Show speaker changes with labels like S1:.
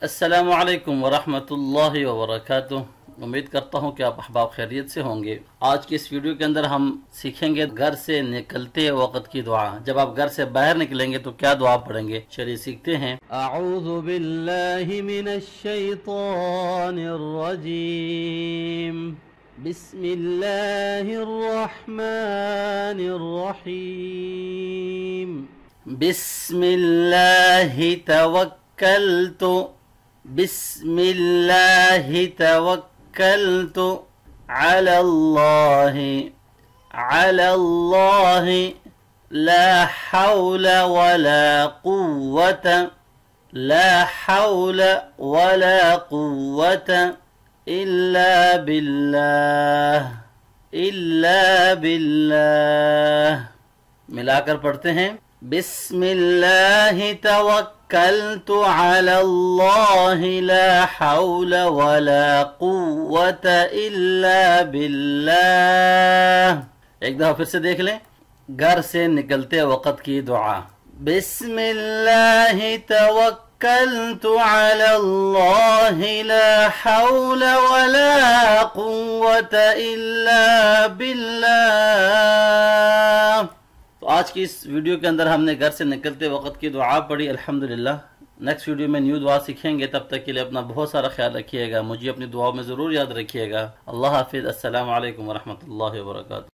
S1: अस्सलामु अलैकुम वरहमतुल्लाहि वबरकातुह। उम्मीद करता हूँ कि आप अहबाब खैरियत से होंगे। आज की इस वीडियो के अंदर हम सीखेंगे घर से निकलते वक़्त की दुआ। जब आप घर से बाहर निकलेंगे तो क्या दुआ पढ़ेंगे, चलिए सीखते हैं। अऊज़ु बिल्लाहि मिनश शैतानिर रजीम, बिस्मिल्लाहिर रहमानिर रहीम, बिस्मिल्लाहि तवक्कलतु, बिस्मिल्लाहि तवक्कलतु अलल्लाहि ला हौल वला कुव्वत, ला हौल वला कुव्वत इल्ला बिल्लाह, इल्ला बिल्लाह। मिलाकर पढ़ते हैं। बिस्मिल्लाहि तवक्कलतु अलल्लाहि ला हौल वला कुव्वत इल्ला बिल्लाह। एक दफा फिर से देख लें। घर से निकलते वक़्त की दुआ। बिस्मिल्लाहि तवक्कलतु अलल्लाहि ला हौल वला कुव्वत इल्ला बिल्लाह। तो आज की इस वीडियो के अंदर हमने घर से निकलते वक़्त की दुआ पढ़ी, अल्हम्दुलिल्लाह। नेक्स्ट वीडियो में न्यू दुआ सीखेंगे। तब तक के लिए अपना बहुत सारा ख्याल रखिएगा। मुझे अपनी दुआओं में ज़रूर याद रखिएगा। अल्लाह हाफिज़। अस्सलामु अलैकुम वरहमतुल्लाहि वबरकातुहू।